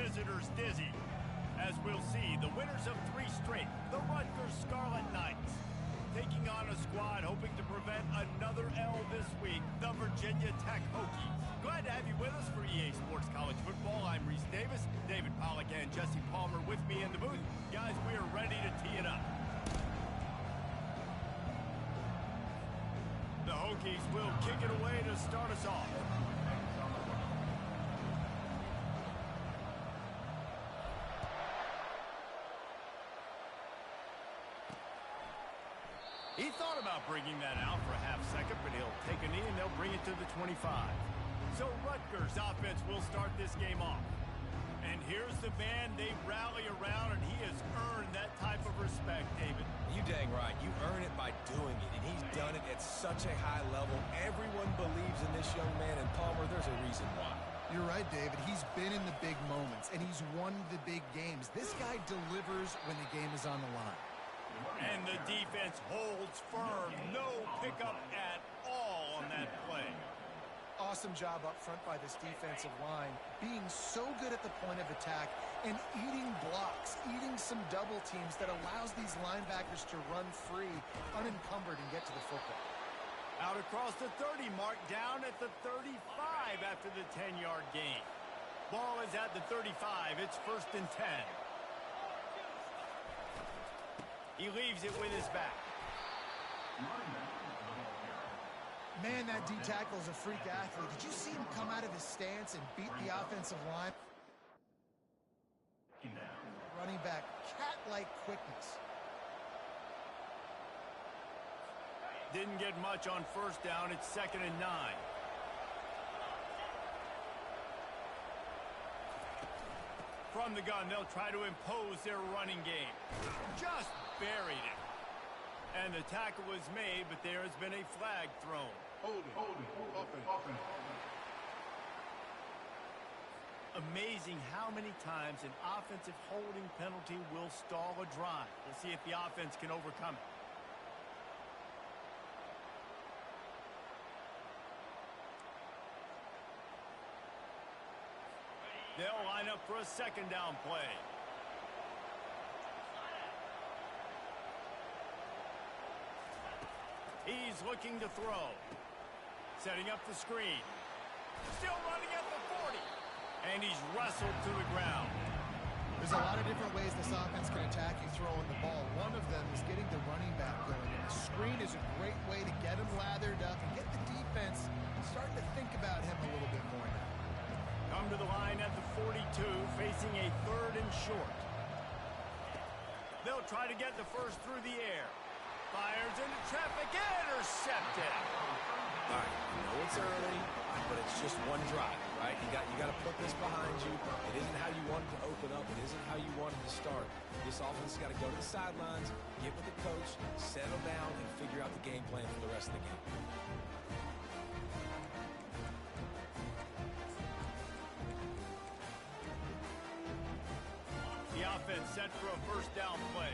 visitors dizzy. As we'll see, the winners of 3 straight, the Rutgers Scarlet Knights, taking on a squad hoping to prevent another L this week, the Virginia Tech Hokies. Glad to have you with us for EA Sports College Football. I'm Reese Davis, David Pollack and Jesse Palmer with me in the booth. Guys, we are ready to tee it up. The Hokies will kick it away to start us off. He thought about bringing that out for a half second, but he'll take a knee and they'll bring it to the 25. So Rutgers offense will start this game off. And here's the man they rally around, and he has earned that type of respect, David. You dang right. You earn it by doing it, and he's done it at such a high level. Everyone believes in this young man, and Palmer, there's a reason why. You're right, David. He's been in the big moments, and he's won the big games. This guy delivers when the game is on the line. And the defense holds firm. No pickup at all on that play. Awesome job up front by this defensive line, being so good at the point of attack and eating blocks, eating some double teams that allows these linebackers to run free, unencumbered, and get to the football. Out across the 30 mark, down at the 35 after the 10-yard gain. Ball is at the 35. It's 1st and 10. He leaves it with his back. Man, that D-tackle is a freak athlete. Did you see him come out of his stance and beat the offensive line? Running back, cat-like quickness. Didn't get much on 1st down. It's 2nd and 9. From the gun, they'll try to impose their running game. Just buried it. And the tackle was made, but there has been a flag thrown. Hold it, open. Amazing how many times an offensive holding penalty will stall a drive. We'll see if the offense can overcome it. They'll line up for a 2nd down play. He's looking to throw. Setting up the screen. Still running at the 40. And he's wrestled to the ground. There's a lot of different ways this offense can attack you throwing the ball. One of them is getting the running back going. And the screen is a great way to get him lathered up and get the defense starting to think about him a little bit more now. Come to the line at the 42, facing a 3rd and short. They'll try to get the first through the air. Fires into traffic, intercepted. All right, I know it's early, but it's just one drive, right? You got to put this behind you. It isn't how you wanted to open up. It isn't how you wanted to start. This offense has got to go to the sidelines, get with the coach, settle down, and figure out the game plan for the rest of the game. The offense set for a 1st down play.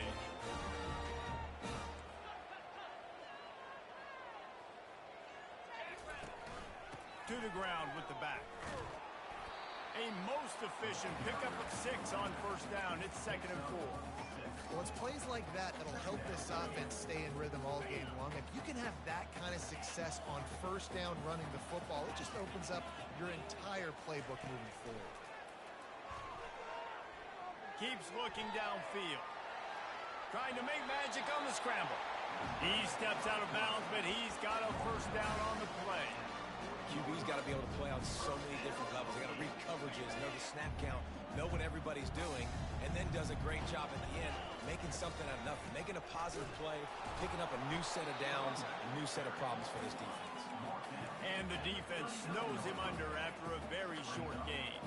To the ground with the back. A most efficient pickup of 6 on 1st down. It's 2nd and 4. Well, it's plays like that that'll help this offense stay in rhythm all game long. If you can have that kind of success on 1st down running the football, it just opens up your entire playbook moving forward. Keeps looking downfield. Trying to make magic on the scramble. He steps out of bounds, but he's got a 1st down on the play. QB's got to be able to play on so many different levels. They got to read coverages, know the snap count, know what everybody's doing, and then does a great job at the end making something out of nothing, making a positive play, picking up a new set of downs, a new set of problems for this defense. And the defense snows him under after a very short game.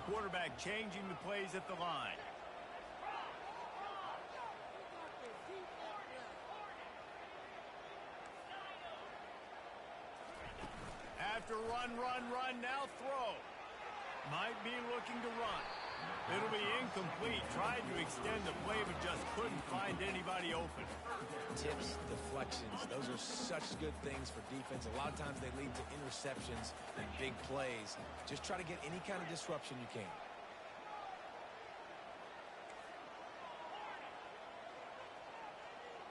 Quarterback changing the plays at the line. After run, now throw. Might be looking to run. It'll be incomplete. Tried to extend the play, but just couldn't find anybody open. Tips, deflections, those are such good things for defense. A lot of times they lead to interceptions and big plays. Just try to get any kind of disruption you can.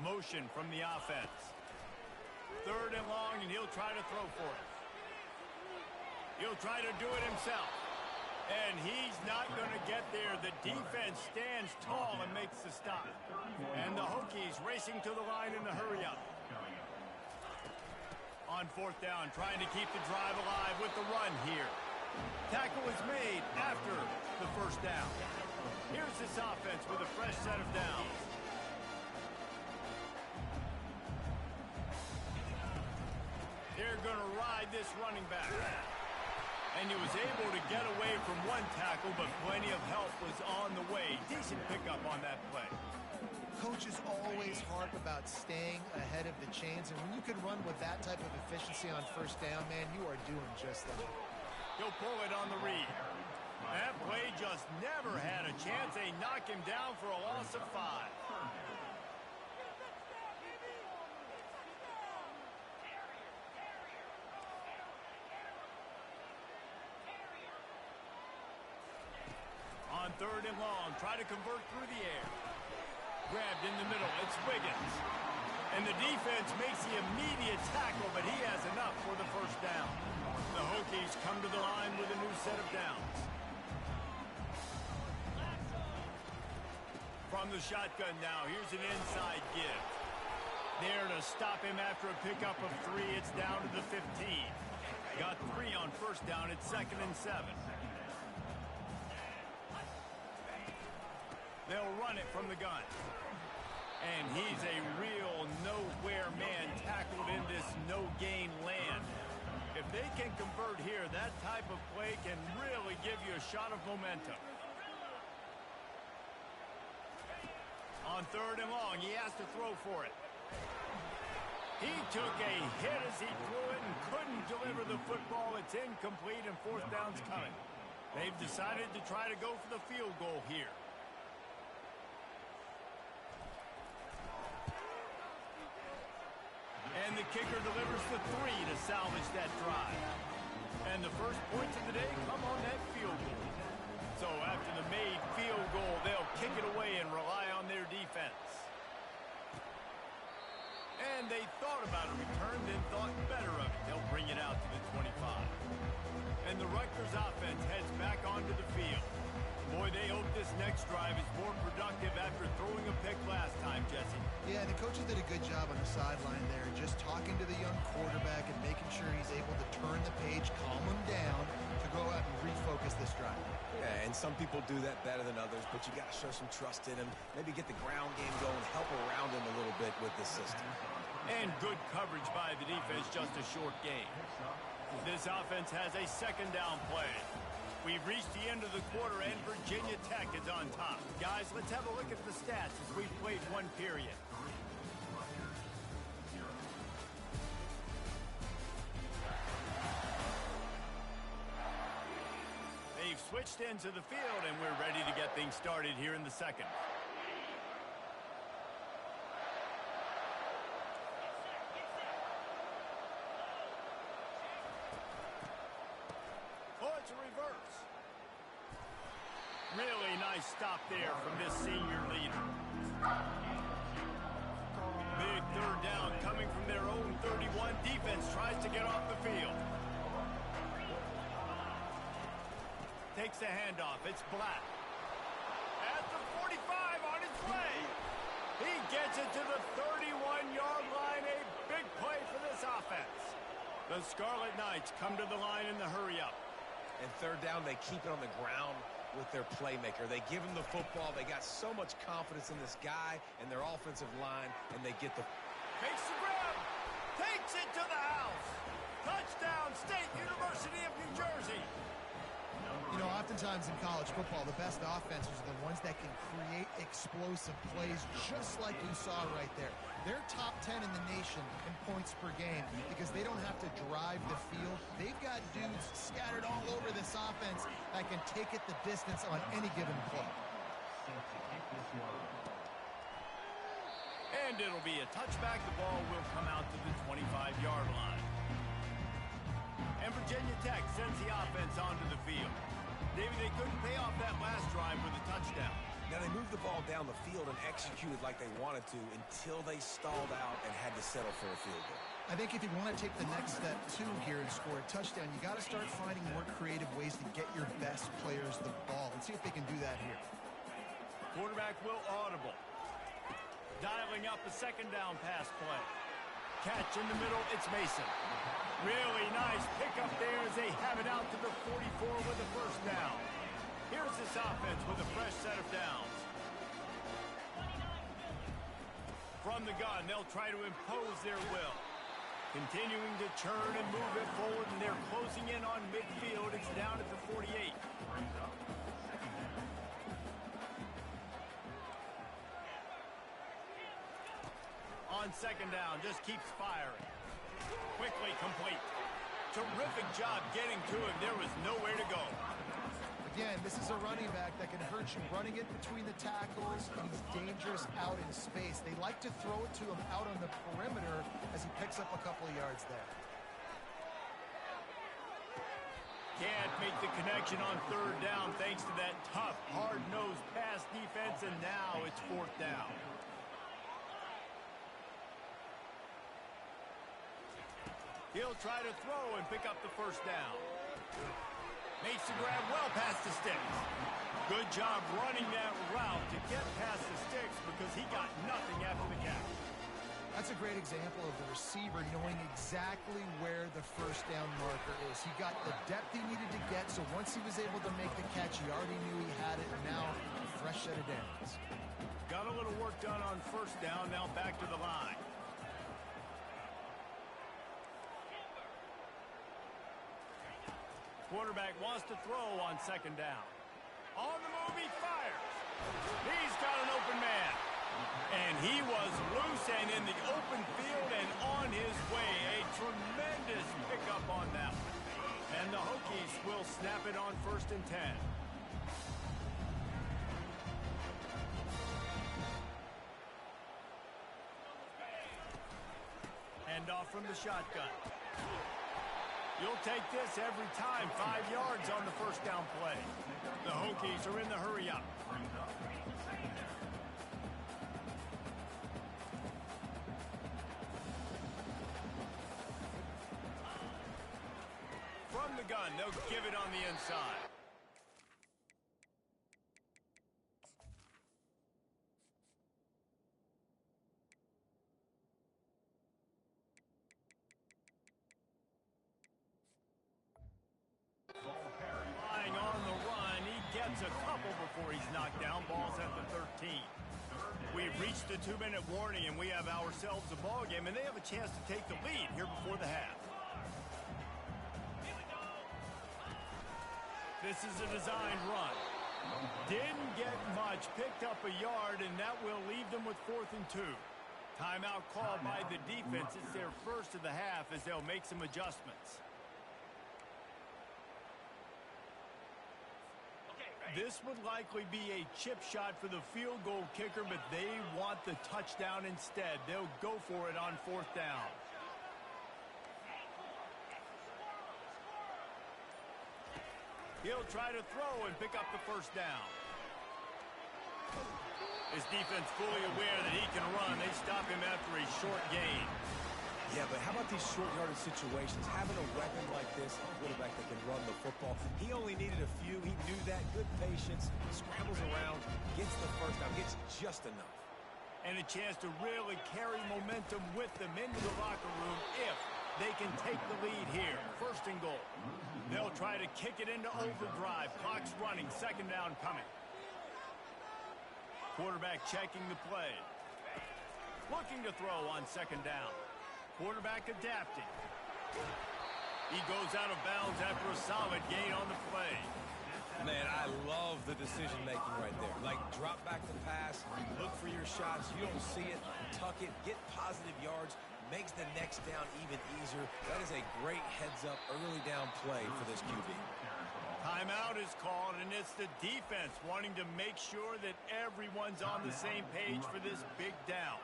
Motion from the offense. 3rd and long, and he'll try to throw for it. He'll try to do it himself. And he's not going to get there. The defense stands tall and makes the stop. And the Hokies racing to the line in the hurry-up. On 4th down, trying to keep the drive alive with the run here. Tackle is made after the 1st down. Here's this offense with a fresh set of downs. They're going to ride this running back. And he was able to get away from one tackle, but plenty of help was on the way. Decent pickup on that play. Coaches always harp about staying ahead of the chains, and when you can run with that type of efficiency on 1st down, man, you are doing just that. He'll pull it on the read. That play just never had a chance. They knock him down for a loss of 5. On 3rd and long, try to convert through the air. Grabbed in the middle, it's Wiggins. And the defense makes the immediate tackle, but he has enough for the 1st down. The Hokies come to the line with a new set of downs. From the shotgun now, here's an inside give. There to stop him after a pickup of 3, it's down to the 15. Got 3 on 1st down, it's 2nd and 7. They'll run it from the gun. And he's a real nowhere man tackled in this no-gain land. If they can convert here, that type of play can really give you a shot of momentum. On 3rd and long, he has to throw for it. He took a hit as he threw it and couldn't deliver the football. It's incomplete and 4th down's coming. They've decided to try to go for the field goal here. And the kicker delivers the 3 to salvage that drive. And the first points of the day come on that field goal. So after the made field goal, they'll kick it away and rely on their defense. And they thought about a return, then thought better of it. They'll bring it out to the 25. And the Rutgers offense heads back onto the field. Boy, they hope this next drive is more productive after throwing a pick last time, Jesse. Yeah, the coaches did a good job on the sideline there, just talking to the young quarterback and making sure he's able to turn the page, calm him down, to go out and refocus this drive. Yeah, and some people do that better than others, but you got to show some trust in him. Maybe get the ground game going, help around him a little bit with this system. And good coverage by the defense, just a short game. This offense has a 2nd down play. We've reached the end of the quarter, and Virginia Tech is on top. Guys, let's have a look at the stats as we've played one period. They've switched into the field, and we're ready to get things started here in the 2nd. Really nice stop there from this senior leader. Big 3rd down coming from their own 31. Defense tries to get off the field. Takes the handoff. It's Black. At the 45 on his way. He gets it to the 31-yard line. A big play for this offense. The Scarlet Knights come to the line in the hurry-up. And 3rd down, they keep it on the ground with their playmaker. They give him the football. They got so much confidence in this guy and their offensive line, and they get the... Makes the grab. Takes it to the house. Touchdown, State University of New Jersey. You know, oftentimes in college football, the best offenses are the ones that can create explosive plays, just like you saw right there. They're top 10 in the nation in points per game because they don't have to drive the field. They've got dudes scattered all over this offense that can take it the distance on any given play. And it'll be a touchback. The ball will come out to the 25-yard line. And Virginia Tech sends the offense onto the field. David, they couldn't pay off that last drive with a touchdown. Now, they moved the ball down the field and executed like they wanted to until they stalled out and had to settle for a field goal. I think if you want to take the next step, too, here and score a touchdown, you got to start finding more creative ways to get your best players the ball. Let's see if they can do that here. Quarterback will audible. Dialing up a second down pass play. Catch in the middle, it's Mason. Really nice pickup there as they have it out to the 44 with a first down. Here's this offense with a fresh set of downs. From the gun, they'll try to impose their will. Continuing to churn and move it forward, and they're closing in on midfield. It's down at the 48. On second down, just keeps firing. Quickly complete. Terrific job getting to him. There was nowhere to go. Again, this is a running back that can hurt you running it between the tackles, and he's dangerous out in space. They like to throw it to him out on the perimeter as he picks up a couple of yards there. Can't make the connection on third down thanks to that tough, hard-nosed pass defense, and now it's fourth down. He'll try to throw and pick up the first down. Makes the grab well past the sticks. Good job running that route to get past the sticks because he got nothing after the catch. That's a great example of the receiver knowing exactly where the first down marker is. He got the depth he needed to get, so once he was able to make the catch, he already knew he had it, and now a fresh set of downs. Got a little work done on first down, now back to the line. Quarterback wants to throw on second down. On the move, he fires. He's got an open man. And he was loose and in the open field and on his way. A tremendous pickup on that one. And the Hokies will snap it on 1st and 10. Hand off from the shotgun. You'll take this every time. 5 yards on the first down play. The Hokies are in the hurry up. From the gun, they'll give it on the inside. A couple before he's knocked down. Ball's at the 13. We've reached the 2-minute warning, and we have ourselves a ball game, and they have a chance to take the lead here before the half. This is a designed run. Didn't get much, picked up a yard, and that will leave them with 4th and 2. Timeout called by the defense. It's their first of the half as they'll make some adjustments. This would likely be a chip shot for the field goal kicker, but they want the touchdown instead. They'll go for it on 4th down. He'll try to throw and pick up the first down. His defense fully aware that he can run. They stop him after a short gain. Yeah, but how about these short yardage situations? Having a weapon like this, a quarterback that can run the football, he only needed a few. He knew that. Good patience, scrambles around, gets the first down, gets just enough. And a chance to really carry momentum with them into the locker room if they can take the lead here. 1st and goal. They'll try to kick it into overdrive. Clock's running. 2nd down coming. Quarterback checking the play. Looking to throw on 2nd down. Quarterback adapting. He goes out of bounds after a solid gain on the play. Man, I love the decision-making right there. Like, drop back the pass, look for your shots. You don't see it, tuck it, get positive yards, makes the next down even easier. That is a great heads-up, early down play for this QB. Timeout is called, and it's the defense wanting to make sure that everyone's on the same page for this big down.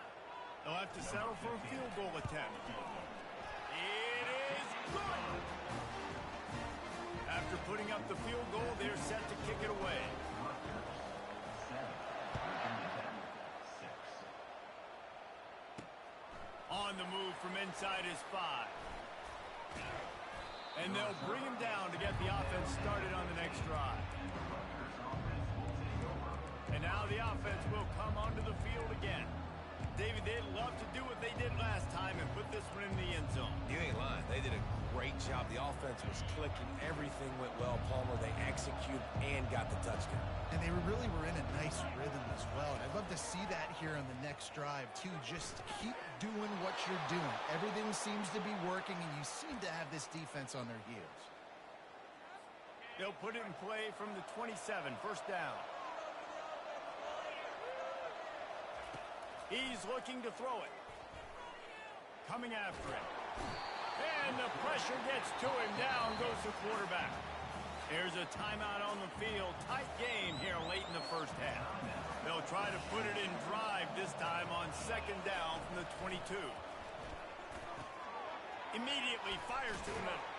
They'll have to settle for a field goal attempt. It is good! After putting up the field goal, they're set to kick it away. On the move from inside his 5. And they'll bring him down to get the offense started on the next drive. And now the offense will come onto the field again. David, they'd love to do what they did last time and put this one in the end zone. You ain't lying. They did a great job. The offense was clicking. Everything went well, Palmer. They executed and got the touchdown. And they really were in a nice rhythm as well. And I'd love to see that here on the next drive, too. Just keep doing what you're doing. Everything seems to be working, and you seem to have this defense on their heels. They'll put it in play from the 27, first down. He's looking to throw it. Coming after him. And the pressure gets to him. Down goes the quarterback. There's a timeout on the field. Tight game here late in the first half. They'll try to put it in drive this time on second down from the 22. Immediately fires to the middle.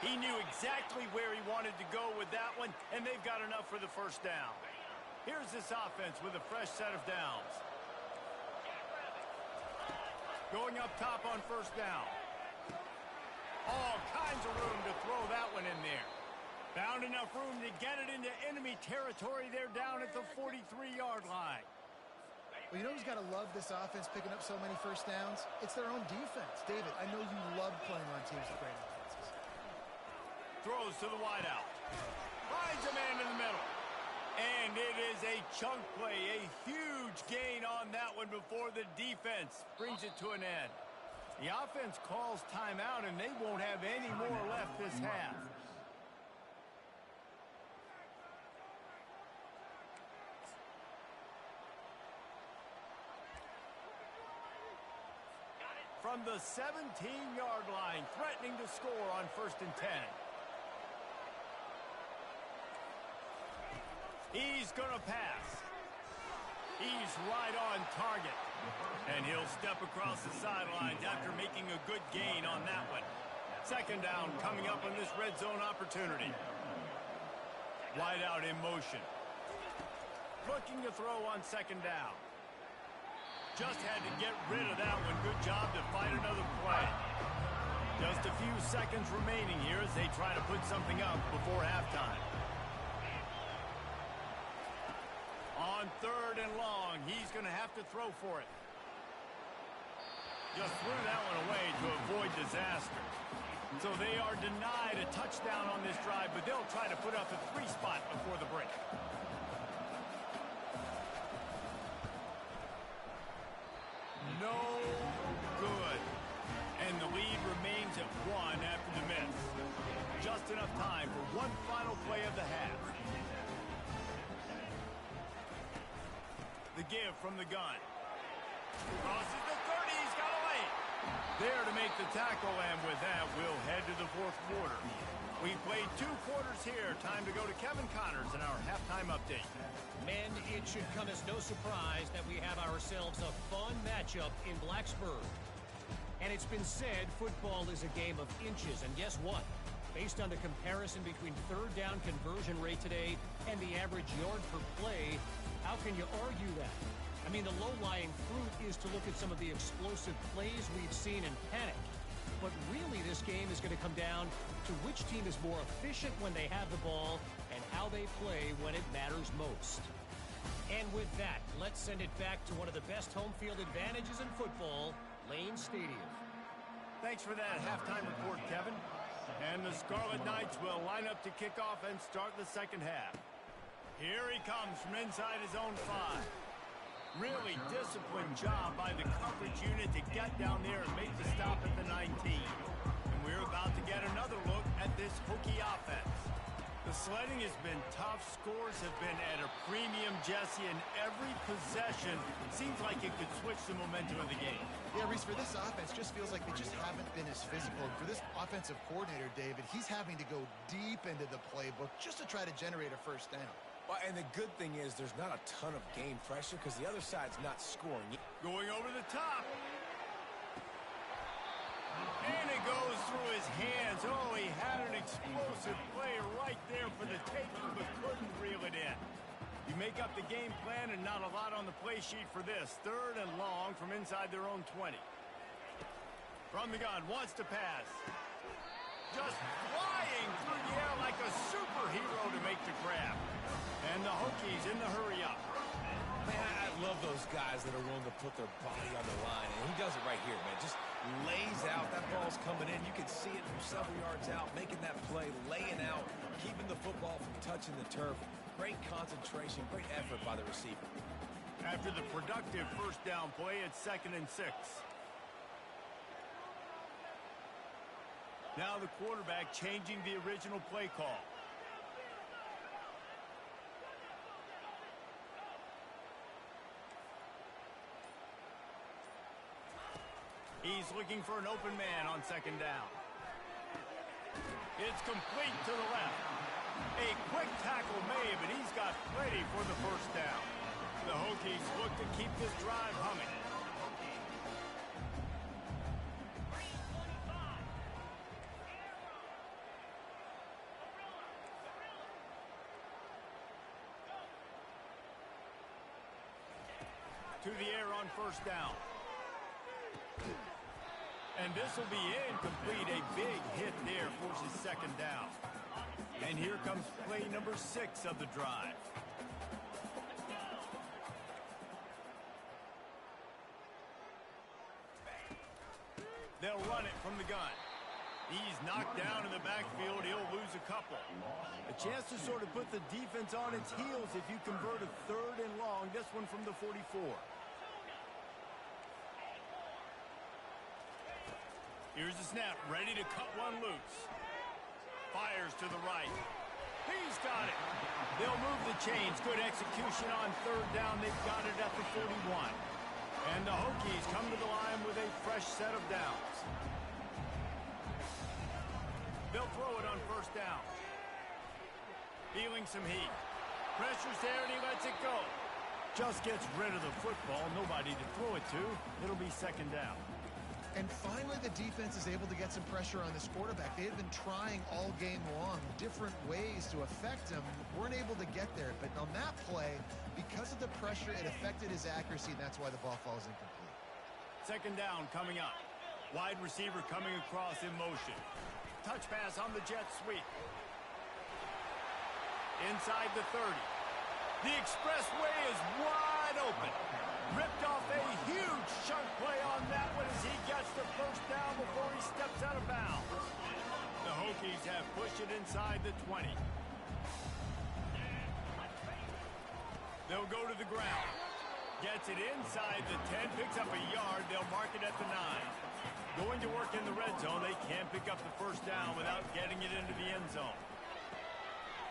He knew exactly where he wanted to go with that one, and they've got enough for the first down. Here's this offense with a fresh set of downs. Going up top on first down. All kinds of room to throw that one in there. Found enough room to get it into enemy territory. They're down at the 43-yard line. Well, you know who's got to love this offense picking up so many first downs? It's their own defense. David, I know you love playing on teams with great offenses. Throws to the wideout. Finds a man in the middle. And it is a chunk play, a huge gain on that one before the defense brings it to an end. The offense calls timeout, and they won't have any more left this half. From the 17-yard line, threatening to score on first and 10. He's going to pass. He's right on target. And he'll step across the sidelines after making a good gain on that one. Second down coming up on this red zone opportunity. Wide out in motion. Looking to throw on second down. Just had to get rid of that one. Good job to fight another play. Just a few seconds remaining here as they try to put something up before halftime. On third and long, he's going to have to throw for it. Just threw that one away to avoid disaster. So they are denied a touchdown on this drive, but they'll try to put up a 3 spot before the break. No good. And the lead remains at 1 after the miss. Just enough time for one final play of the half. The give from the gun. Crosses the 30. He's got a lane. There to make the tackle, and with that, we'll head to the fourth quarter. We played 2 quarters here. Time to go to Kevin Connors in our halftime update. Men, it should come as no surprise that we have ourselves a fun matchup in Blacksburg. And it's been said football is a game of inches, and guess what? Based on the comparison between third down conversion rate today and the average yard per play, how can you argue that? I mean, the low-lying fruit is to look at some of the explosive plays we've seen and panic. But really, this game is going to come down to which team is more efficient when they have the ball and how they play when it matters most. And with that, let's send it back to one of the best home field advantages in football, Lane Stadium. Thanks for that halftime report, Kevin. And the Scarlet Knights will line up to kick off and start the second half. Here he comes from inside his own 5. Really disciplined job by the coverage unit to get down there and make the stop at the 19. And we're about to get another look at this Hokie offense. The sledding has been tough. Scores have been at a premium, Jesse, and every possession seems like it could switch the momentum of the game. Yeah, Reese, for this offense, just feels like they just haven't been as physical. And for this offensive coordinator, David, he's having to go deep into the playbook just to try to generate a first down. Well, and the good thing is there's not a ton of game pressure because the other side's not scoring. Going over the top. And it goes through his hands. Oh, he had an explosive play right there for the taking, but couldn't reel it in. You make up the game plan and not a lot on the play sheet for this. 3rd and long from inside their own 20. From the gun, wants to pass. Just flying through the air like a superhero to make the grab. And the Hokies in the hurry up. Man, I love those guys that are willing to put their body on the line, and he does it right here, man. Just lays out. That ball's coming in. You can see it from several yards out, making that play, laying out, keeping the football from touching the turf. Great concentration, great effort by the receiver. After the productive first down play, it's 2nd and 6. Now the quarterback changing the original play call. He's looking for an open man on 2nd down. It's complete to the left. A quick tackle made, but he's got plenty for the first down. The Hokies look to keep this drive humming. To the air on 1st down. And this will be incomplete. A big hit there forces 2nd down. And here comes play number 6 of the drive. They'll run it from the gun. He's knocked down in the backfield. He'll lose a couple. A chance to sort of put the defense on its heels if you convert a 3rd and long. This one from the 44. Here's the snap, ready to cut one loose. Fires to the right. He's got it. They'll move the chains. Good execution on 3rd down. They've got it at the 41. And the Hokies come to the line with a fresh set of downs. They'll throw it on 1st down. Feeling some heat. Pressure's there and he lets it go. Just gets rid of the football. Nobody to throw it to. It'll be 2nd down. And finally, the defense is able to get some pressure on this quarterback. They had been trying all game long, different ways to affect him. Weren't able to get there. But on that play, because of the pressure, it affected his accuracy, and that's why the ball falls incomplete. 2nd down coming up. Wide receiver coming across in motion. Touch pass on the jet sweep. Inside the 30. The expressway is wide open. Ripped off a huge chunk play on that one as he gets the first down before he steps out of bounds. The Hokies have pushed it inside the 20. They'll go to the ground. Gets it inside the 10, picks up a yard. They'll mark it at the 9. Going to work in the red zone. They can't pick up the first down without getting it into the end zone.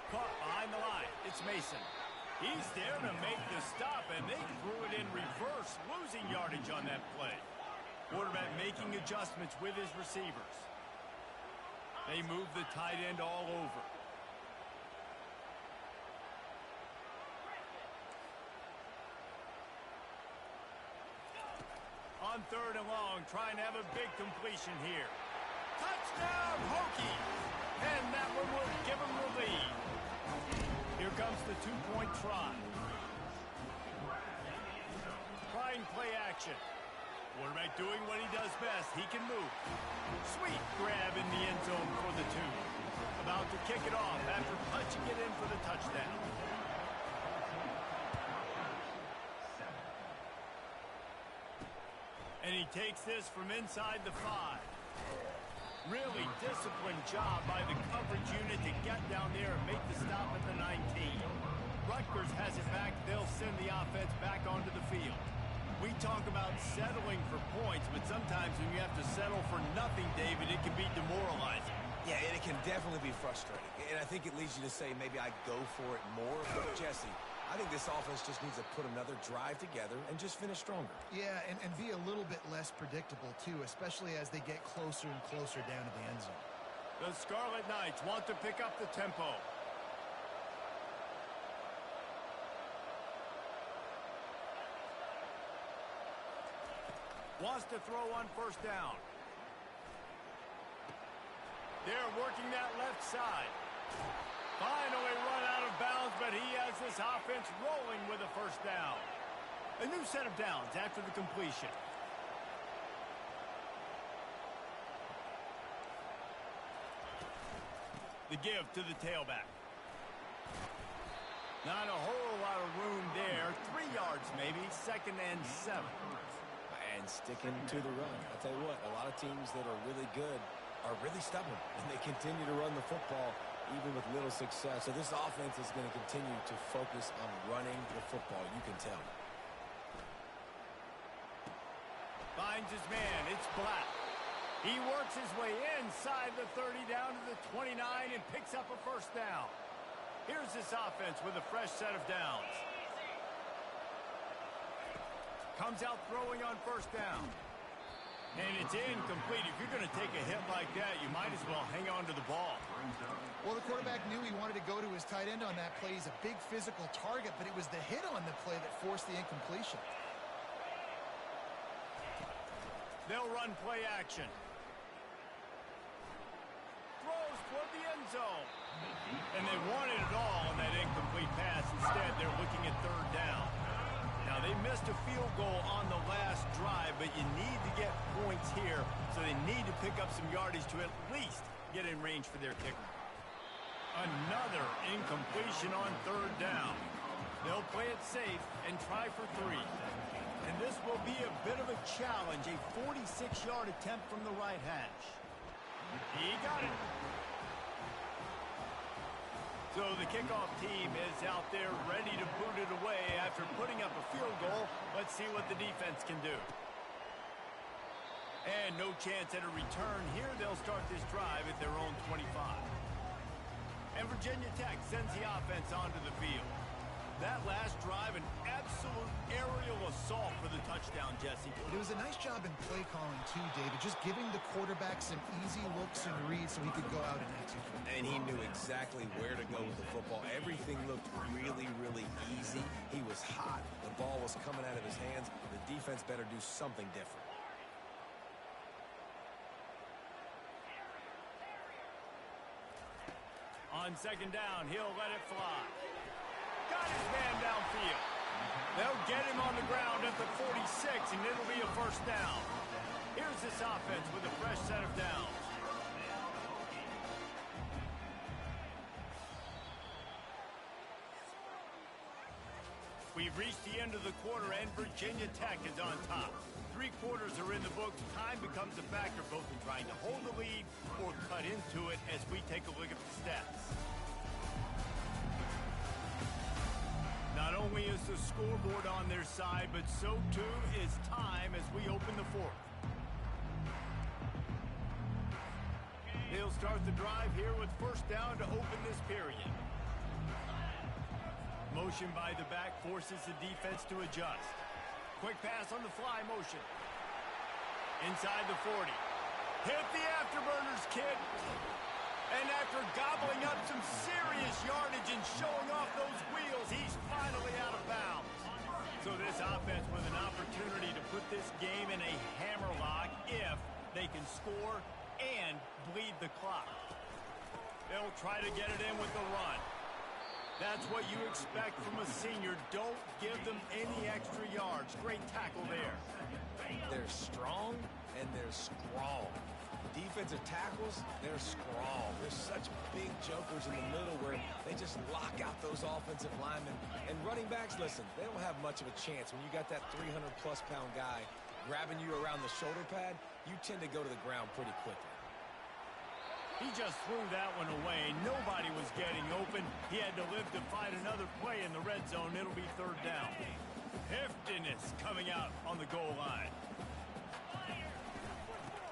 Caught behind the line. It's Mason. He's there to make the stop, and they threw it in reverse, losing yardage on that play. Quarterback making adjustments with his receivers. They move the tight end all over. On 3rd and long, trying to have a big completion here. Touchdown, Hokies! And that one will give them the lead. Here comes the 2-point try. Trying play action. Quarterback doing what he does best. He can move. Sweet grab in the end zone for the 2. About to kick it off after punching it in for the touchdown. And he takes this from inside the 5. Really disciplined job by the coverage unit to get down there and make the stop at the 19. Rutgers has it back. They'll send the offense back onto the field. We talk about settling for points, but sometimes when you have to settle for nothing, David, it can be demoralizing. Yeah, and it can definitely be frustrating. And I think it leads you to say maybe I go for it more. But, Jesse, I think this offense just needs to put another drive together and just finish stronger. Yeah, and be a little bit less predictable, too, especially as they get closer and closer down to the end zone. The Scarlet Knights want to pick up the tempo. Wants to throw on first down. They're working that left side. Finally run out of bounds, but he has this offense rolling with a first down. A new set of downs after the completion. The give to the tailback. Not a whole lot of room there. 3 yards maybe, 2nd and 7. And sticking to the run. I'll tell you what, a lot of teams that are really good are really stubborn, and they continue to run the football even with little success. So this offense is going to continue to focus on running the football, you can tell. Finds his man. It's Black. He works his way inside the 30 down to the 29 and picks up a first down. Here's this offense with a fresh set of downs. Comes out throwing on first down. And it's incomplete. If you're going to take a hit like that, you might as well hang on to the ball. Well, the quarterback knew he wanted to go to his tight end on that play. He's a big physical target, but it was the hit on the play that forced the incompletion. They'll run play action. Throws toward the end zone. And they wanted it all on that incomplete pass. Instead, they're looking at third down. Now, they missed a field goal on the last drive, but you need to get points here, so they need to pick up some yardage to at least get in range for their kicker. Another incompletion on third down. They'll play it safe and try for 3. And this will be a bit of a challenge, a 46-yard attempt from the right hash. He got it. So the kickoff team is out there ready to boot it away after putting up a field goal. Let's see what the defense can do. And no chance at a return here. They'll start this drive at their own 25. And Virginia Tech sends the offense onto the field. That last drive, an absolute aerial assault for the touchdown, Jesse. It was a nice job in play calling, too, David. Just giving the quarterback some easy looks and reads so he could go out and execute. And he knew exactly where to go with the football. Everything looked really, really easy. He was hot. The ball was coming out of his hands. The defense better do something different. On second down, he'll let it fly. Got his man downfield. They'll get him on the ground at the 46, and it'll be a first down. Here's this offense with a fresh set of downs. We've reached the end of the quarter, and Virginia Tech is on top. 3 quarters are in the books. Time becomes a factor both in trying to hold the lead or cut into it as we take a look at the stats. Not only is the scoreboard on their side, but so too is time as we open the 4th. They'll start the drive here with first down to open this period. Motion by the back forces the defense to adjust. Quick pass on the fly motion. Inside the 40. Hit the afterburners, kid. And after gobbling up some serious yardage and showing off those wheels, he's finally out of bounds. So this offense with an opportunity to put this game in a hammerlock if they can score and bleed the clock. They'll try to get it in with the run. That's what you expect from a senior. Don't give them any extra yards. Great tackle there. They're strong and they're strong. Defensive tackles, they're strong. There's such big jokers in the middle where they just lock out those offensive linemen. And running backs, listen, they don't have much of a chance. When you got that 300-plus pound guy grabbing you around the shoulder pad, you tend to go to the ground pretty quickly. He just threw that one away. Nobody was getting open. He had to live to fight another play in the red zone. It'll be third down. Heftiness coming out on the goal line.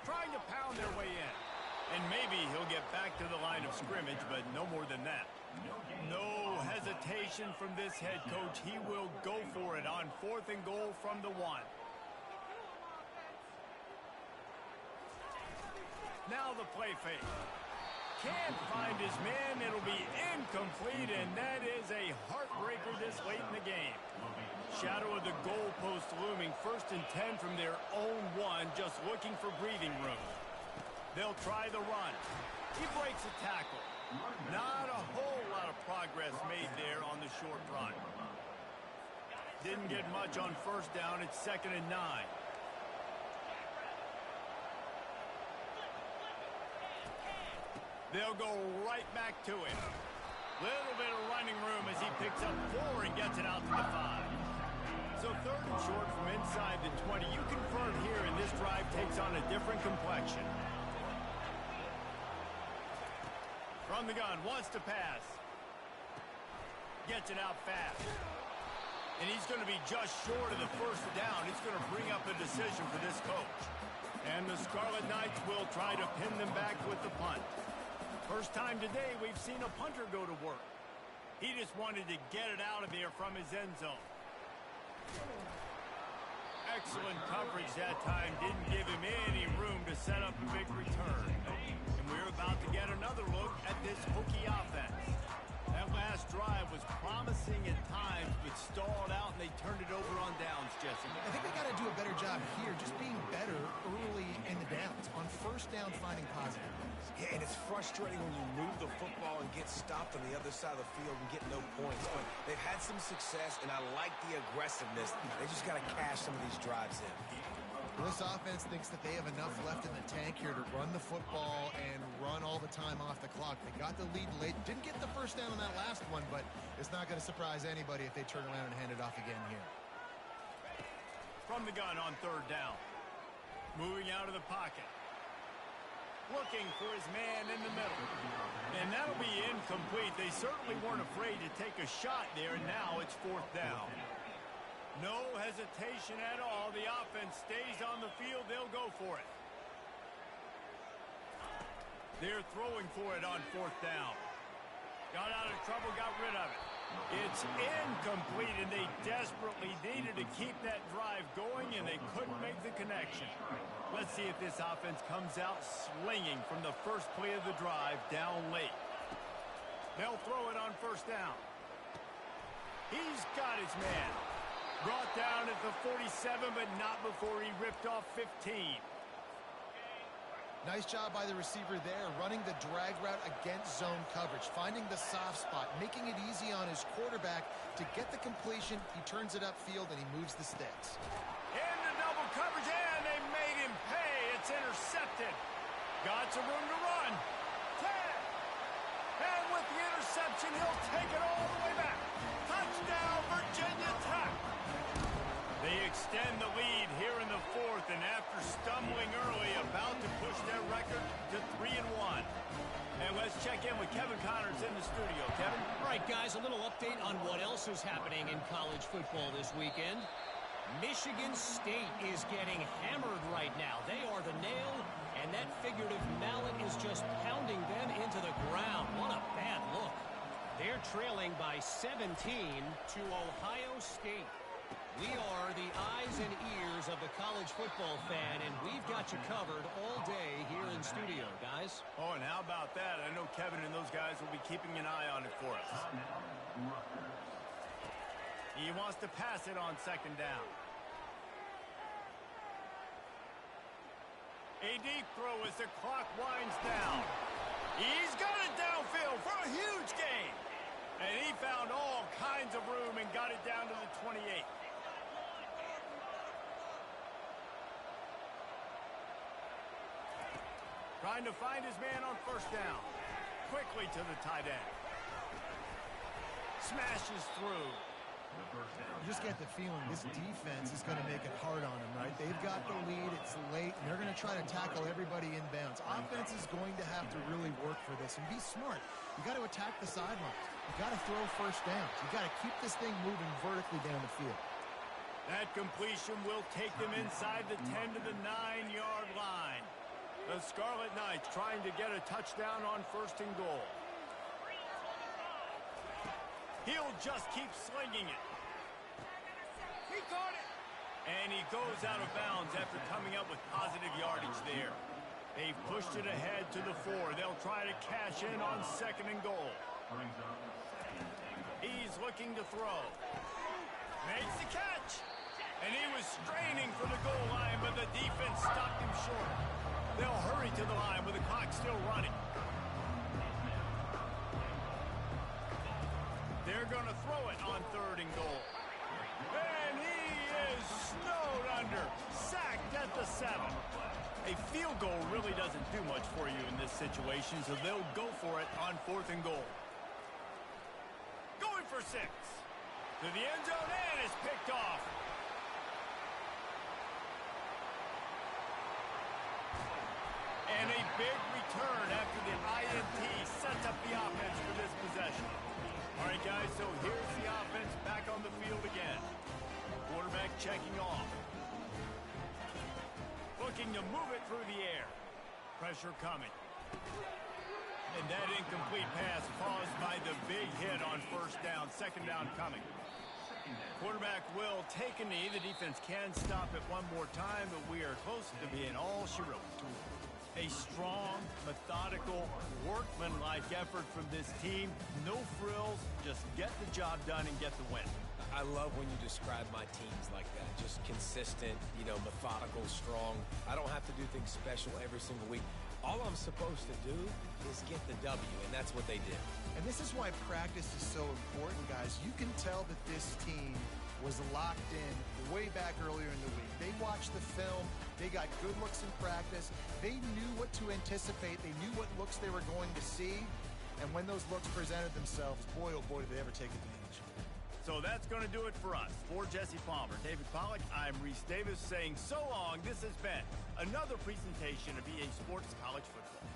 Trying to pound their way in. And maybe he'll get back to the line of scrimmage, but no more than that. No hesitation from this head coach. He will go for it on 4th and goal from the 1. Now the play fake. Can't find his man. It'll be incomplete, and that is a heartbreaker this late in the game. Shadow of the goalpost looming. 1st and 10 from their own 1, just looking for breathing room. They'll try the run. He breaks a tackle. Not a whole lot of progress made there on the short run. Didn't get much on 1st down. It's 2nd and 9. They'll go right back to him. Little bit of running room as he picks up 4 and gets it out to the 5. So 3rd and short from inside the 20. You confirm here, and this drive takes on a different complexion. From the gun, wants to pass. Gets it out fast. And he's going to be just short of the 1st down. It's going to bring up a decision for this coach. And the Scarlet Knights will try to pin them back with the punt. First time today we've seen a punter go to work. He just wanted to get it out of there from his end zone. Excellent coverage that time. Didn't give him any room to set up a big return. And we're about to get another look at this Hokie offense. That last drive was promising at times, but stalled out, and they turned it over on downs, Jesse. I think they got to do a better job here, just being better early in the downs. On 1st down, finding positive. Yeah, and it's frustrating when you move the football and get stopped on the other side of the field and get no points. But they've had some success, and I like the aggressiveness. They just got to cash some of these drives in. Well, this offense thinks that they have enough left in the tank here to run the football and run all the time off the clock. They got the lead late. Didn't get the 1st down on that last one, but it's not going to surprise anybody if they turn around and hand it off again here. From the gun on 3rd down. Moving out of the pocket. Looking for his man in the middle. And that'll be incomplete. They certainly weren't afraid to take a shot there, and now it's 4th down. No hesitation at all. The offense stays on the field. They'll go for it. They're throwing for it on 4th down. Got out of trouble, got rid of it. It's incomplete, and they desperately needed to keep that drive going, and they couldn't make the connection. Let's see if this offense comes out slinging from the first play of the drive down late. They'll throw it on 1st down. He's got his man. Brought down at the 47, but not before he ripped off 15. Nice job by the receiver there, running the drag route against zone coverage, finding the soft spot, making it easy on his quarterback to get the completion. He turns it upfield, and he moves the sticks. Into double coverage, and they made him pay. It's intercepted. Got some room to run. 10. And with the interception, he'll take it all the way back. Touchdown, Virginia Tech. They extend the lead here in the 4th, and after stumbling early, about to push their record to 3-1. And let's check in with Kevin Connors in the studio. Kevin? All right, guys, a little update on what else is happening in college football this weekend. Michigan State is getting hammered right now. They are the nail, and that figurative mallet is just pounding them into the ground. What a bad look. They're trailing by 17 to Ohio State. We are the eyes and ears of the college football fan, and we've got you covered all day here in studio, guys. Oh, and how about that? I know Kevin and those guys will be keeping an eye on it for us. He wants to pass it on 2nd down. A deep throw as the clock winds down. He's got it downfield for a huge gain. And he found all kinds of room and got it down to the 28. Trying to find his man on 1st down. Quickly to the tight end. Smashes through. You just get the feeling this defense is going to make it hard on them, right? They've got the lead. It's late, and they're going to try to tackle everybody inbounds. Offense is going to have to really work for this and be smart. You got to attack the sidelines. You got to throw 1st downs. You got to keep this thing moving vertically down the field. That completion will take them inside the 10 to the 9-yard line. The Scarlet Knights trying to get a touchdown on 1st and goal. He'll just keep slinging it. He caught it. And he goes out of bounds after coming up with positive yardage there. They've pushed it ahead to the 4. They'll try to cash in on 2nd and goal. He's looking to throw. Makes the catch. And he was straining for the goal line, but the defense stopped him short. They'll hurry to the line with the clock still running. They're going to throw it on 3rd and goal. And he is snowed under. Sacked at the 7. A field goal really doesn't do much for you in this situation, so they'll go for it on 4th and goal. Going for 6. To the end zone and is picked off. And a big return after the INT sets up the offense for this possession. All right, guys, so here's the offense back on the field again. Quarterback checking off. Looking to move it through the air. Pressure coming. And that incomplete pass caused by the big hit on 1st down. 2nd down coming. Quarterback will take a knee. The defense can stop it one more time, but we are close to being all she wrote. A strong, methodical, workmanlike effort from this team. No frills, just get the job done and get the win. I love when you describe my teams like that. Just consistent, methodical, strong. I don't have to do things special every single week. All I'm supposed to do is get the W, and that's what they did. And this is why practice is so important, guys. You can tell that this team was locked in way back earlier in the week. They watched the film. They got good looks in practice. They knew what to anticipate. They knew what looks they were going to see. And when those looks presented themselves, boy, oh boy, did they ever take advantage. So that's going to do it for us. For Jesse Palmer, David Pollack, I'm Reese Davis saying so long. This has been another presentation of EA Sports College Football.